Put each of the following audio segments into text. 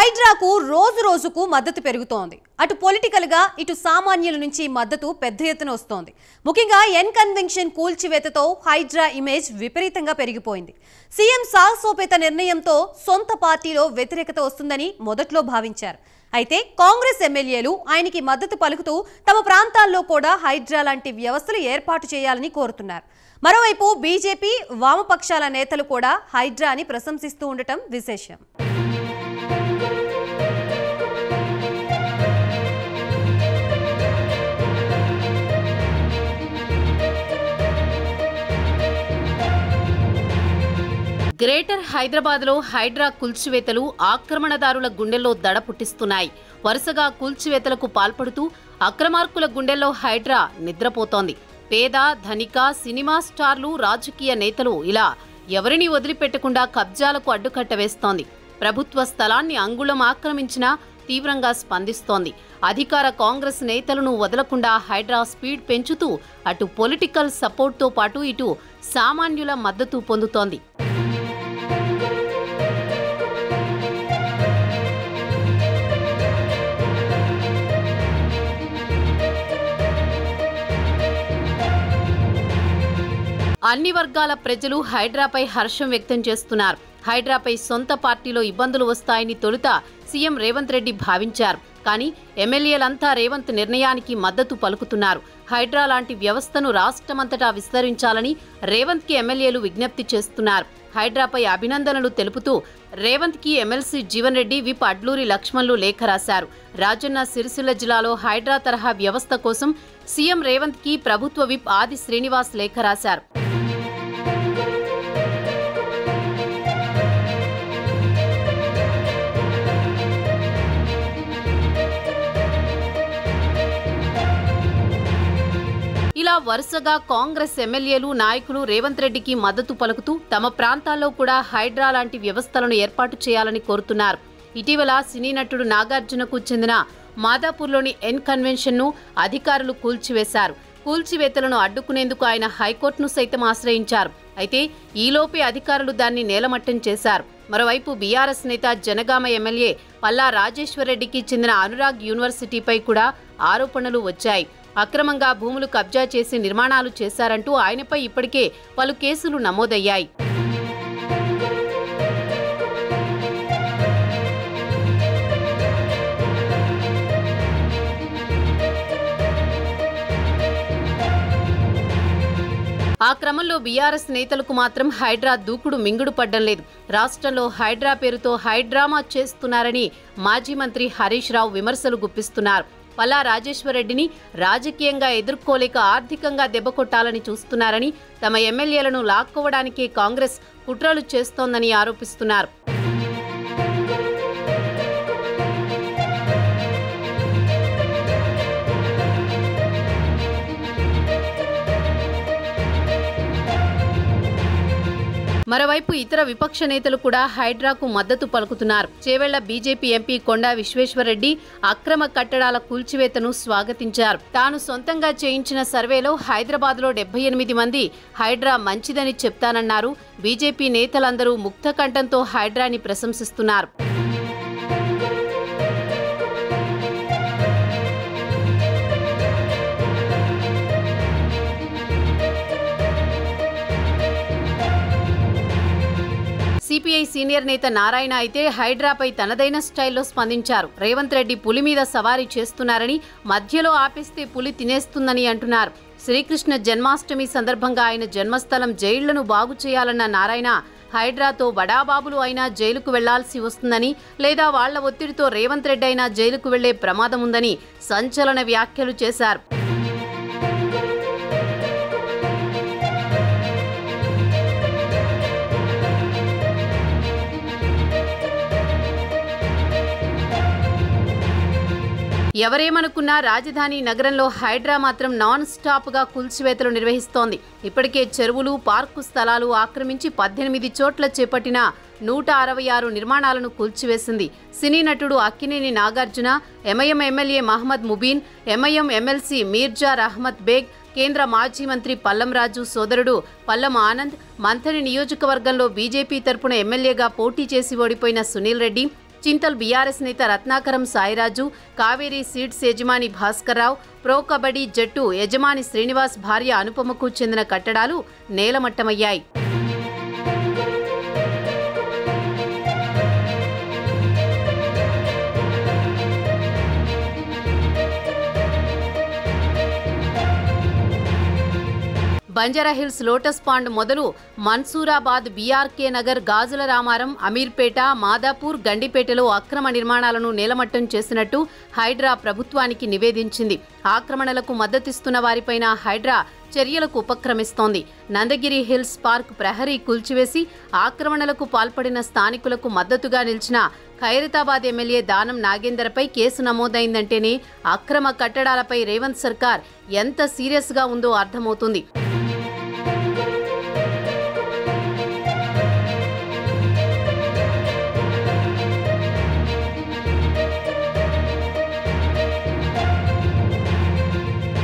హైడ్రాకు రోజు రోజుకు మద్దతు పెరుగుతోంది. అటు పొలిటికల్ గా ఇటు సామాన్యుల నుంచి మద్దతు పెద్ద ఎత్తున వస్తోంది. ముఖ్యంగా ఎన్ కన్వెన్షన్ కూల్చివేతతో హైడ్రా ఇమేజ్ విపరీతంగా పెరిగిపోయింది. సీఎం సాహసోపేత నిర్ణయంతో సొంత పార్టీలో వ్యతిరేకత వస్తుందని మొదట్లో భావించారు. అయితే కాంగ్రెస్ ఎమ్మెల్యేలు ఆయనకి మద్దతు పలుకుతూ తమ ప్రాంతాల్లో కూడా హైడ్రా లాంటి వ్యవస్థలు ఏర్పాటు చేయాలని కోరుతున్నారు. మరోవైపు బీజేపీ వామపక్షాల నేతలు కూడా హైడ్రాని ప్రశంసిస్తూ ఉండటం విశేషం. గ్రేటర్ హైదరాబాద్లో హైడ్రా కూల్చివేతలు ఆక్రమణదారుల గుండెల్లో దడ పుట్టిస్తున్నాయి. వరుసగా కూల్చివేతలకు పాల్పడుతూ అక్రమార్కుల గుండెల్లో హైడ్రా నిద్రపోతోంది. పేద, ధనిక, సినిమా స్టార్లు, రాజకీయ నేతలు ఇలా ఎవరిని వదిలిపెట్టకుండా కబ్జాలకు అడ్డుకట్ట వేస్తోంది. ప్రభుత్వ స్థలాన్ని అంగుళం ఆక్రమించినా తీవ్రంగా స్పందిస్తోంది. అధికార కాంగ్రెస్ నేతలను వదలకుండా హైడ్రా స్పీడ్ పెంచుతూ అటు పొలిటికల్ సపోర్ట్తో పాటు ఇటు సామాన్యుల మద్దతు పొందుతోంది. అన్ని వర్గాల ప్రజలు హైడ్రాపై హర్షం వ్యక్తం చేస్తున్నారు. హైడ్రాపై సొంత పార్టీలో ఇబ్బందులు వస్తాయని తొలుత సీఎం రేవంత్ రెడ్డి భావించారు. కానీ ఎమ్మెల్యేలంతా రేవంత్ నిర్ణయానికి మద్దతు పలుకుతున్నారు. హైడ్రా లాంటి వ్యవస్థను రాష్ట్రమంతటా విస్తరించాలని రేవంత్కి ఎమ్మెల్యేలు విజ్ఞప్తి చేస్తున్నారు. హైడ్రాపై అభినందనలు తెలుపుతూ రేవంత్కి ఎమ్మెల్సీ జీవన్ రెడ్డి, విప్ అడ్లూరి లక్ష్మణ్లు లేఖ రాశారు. రాజన్న సిరిసిల్ల జిల్లాలో హైడ్రా తరహా వ్యవస్థ కోసం సీఎం రేవంత్కి ప్రభుత్వ విప్ ఆది శ్రీనివాస్ లేఖ రాశారు. ఇలా వరుసగా కాంగ్రెస్ ఎమ్మెల్యేలు, నాయకులు రేవంత్ రెడ్డికి మద్దతు పలుకుతూ తమ ప్రాంతాల్లో కూడా హైడ్రా లాంటి వ్యవస్థలను ఏర్పాటు చేయాలని కోరుతున్నారు. ఇటీవల సినీ నటుడు నాగార్జునకు చెందిన మాదాపూర్లోని ఎన్ కన్వెన్షన్ను అధికారులు కూల్చివేశారు. కూల్చివేతలను అడ్డుకునేందుకు ఆయన హైకోర్టును సైతం ఆశ్రయించారు. అయితే ఈలోపే అధికారులు దాన్ని నేలమట్టం చేశారు. మరోవైపు బీఆర్ఎస్ నేత జనగామ ఎమ్మెల్యే పల్లా రాజేశ్వరరెడ్డికి చెందిన అనురాగ్ యూనివర్సిటీపై కూడా ఆరోపణలు వచ్చాయి. అక్రమంగా భూములు కబ్జా చేసి నిర్మాణాలు చేశారంటూ ఆయనపై ఇప్పటికే పలు కేసులు నమోదయ్యాయి. ఆ క్రమంలో బీఆర్ఎస్ నేతలకు మాత్రం హైడ్రా దూకుడు మింగుడు పడ్డం లేదు. రాష్ట్రంలో హైడ్రా పేరుతో హైడ్రామా చేస్తున్నారని మాజీ మంత్రి హరీష్ రావు విమర్శలు గుప్పిస్తున్నారు. పల్లా రాజేశ్వరరెడ్డిని రాజకీయంగా ఎదుర్కోలేక ఆర్థికంగా దెబ్బకొట్టాలని చూస్తున్నారని, తమ ఎమ్మెల్యేలను లాక్కోవడానికే కాంగ్రెస్ కుట్రలు చేస్తోందని ఆరోపిస్తున్నారు. మరోవైపు ఇతర విపక్ష నేతలు కూడా హైడ్రాకు మద్దతు పలుకుతున్నారు. చేవెళ్ల బీజేపీ ఎంపీ కొండా విశ్వేశ్వరరెడ్డి అక్రమ కట్టడాల కూల్చివేతను స్వాగతించారు. తాను సొంతంగా చేయించిన సర్వేలో హైదరాబాద్లో 78 మంది హైడ్రా మంచిదని చెప్తానన్నారు. బీజేపీ నేతలందరూ ముక్త కంఠంతో హైడ్రాని ప్రశంసిస్తున్నారు. సిపిఐ సీనియర్ నేత నారాయణ అయితే హైడ్రాపై తనదైన స్టైల్లో స్పందించారు. రేవంత్ రెడ్డి పులి మీద సవారీ చేస్తున్నారని, మధ్యలో ఆపేస్తే పులి తినేస్తుందని అంటున్నారు. శ్రీకృష్ణ జన్మాష్టమి సందర్భంగా ఆయన జన్మస్థలం జైళ్లను బాగు చేయాలన్న నారాయణ హైడ్రాతో బడాబాబులు అయినా జైలుకు వెళ్లాల్సి వస్తుందని, లేదా వాళ్ల ఒత్తిడితో రేవంత్ రెడ్డి అయినా జైలుకు వెళ్లే ప్రమాదం ఉందని సంచలన వ్యాఖ్యలు చేశారు. ఎవరేమనుకున్నా రాజధాని నగరంలో హైడ్రా మాత్రం నాన్ స్టాప్ గా కూల్చివేతలు నిర్వహిస్తోంది. ఇప్పటికే చెరువులు, పార్కు స్థలాలు ఆక్రమించి 18 చోట్ల చేపట్టిన 166 నిర్మాణాలను కూల్చివేసింది. సినీ నటుడు అక్కినేని నాగార్జున, ఎంఐఎం ఎమ్మెల్యే మహమ్మద్ ముబీన్, ఎంఐఎం ఎమ్మెల్సీ మీర్జా అహ్మద్ బేగ్, కేంద్ర మాజీ మంత్రి పల్లం రాజు సోదరుడు పల్లం ఆనంద్, మంథని నియోజకవర్గంలో బీజేపీ తరపున ఎమ్మెల్యేగా పోటీ చేసి ఓడిపోయిన సునీల్ రెడ్డి, చింతల్ బీఆర్ఎస్ నేత రత్నాకరం సాయిరాజు, కావేరీ సీడ్స్ యజమాని భాస్కర్రావు, ప్రో కబడ్డీ జట్టు యజమాని శ్రీనివాస్ భార్య అనుపమకు చెందిన కట్టడాలు నేలమట్టమయ్యాయి. బంజారాహిల్స్, లోటస్ పాండ్ మొదలు మన్సూరాబాద్, బీఆర్కే నగర్, గాజుల రామారం, అమీర్పేట, మాదాపూర్, గండిపేటలో అక్రమ నిర్మాణాలను నేలమట్టం చేసినట్టు హైడ్రా ప్రభుత్వానికి నివేదించింది. ఆక్రమణలకు మద్దతిస్తున్న వారిపైన హైడ్రా చర్యలకు ఉపక్రమిస్తోంది. నందగిరి హిల్స్ పార్క్ ప్రహరీ కూల్చివేసి ఆక్రమణలకు పాల్పడిన స్థానికులకు మద్దతుగా నిలిచిన ఖైరతాబాద్ ఎమ్మెల్యే దానం నాగేందర్పై కేసు నమోదైందంటేనే అక్రమ కట్టడాలపై రేవంత్ సర్కార్ ఎంత సీరియస్గా ఉందో అర్థమవుతుంది.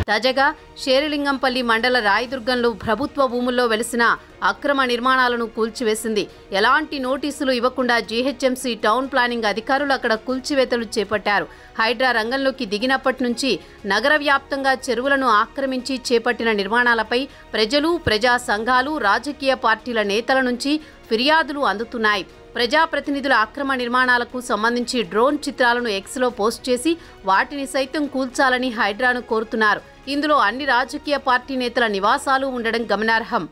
తాజాగా షేరిలింగంపల్లి మండల రాయదుర్గంలో ప్రభుత్వ భూముల్లో వెలిసిన అక్రమ నిర్మాణాలను కూల్చివేసింది. ఎలాంటి నోటీసులు ఇవ్వకుండా జీహెచ్ఎంసీ టౌన్ ప్లానింగ్ అధికారులు అక్కడ కూల్చివేతలు చేపట్టారు. హైడ్రా రంగంలోకి దిగినప్పటి నుంచి నగర వ్యాప్తంగా చెరువులను ఆక్రమించి చేపట్టిన నిర్మాణాలపై ప్రజలు, ప్రజా సంఘాలు, రాజకీయ పార్టీల నేతల నుంచి ఫిర్యాదులు అందుతున్నాయి. ప్రజాప్రతినిధుల అక్రమ నిర్మాణాలకు సంబంధించి డ్రోన్ చిత్రాలను ఎక్స్లో పోస్ట్ చేసి వాటిని సైతం కూల్చాలని హైడ్రాను కోరుతున్నారు. ఇందులో అన్ని రాజకీయ పార్టీ నేతల నివాసాలు ఉండడం గమనార్హం.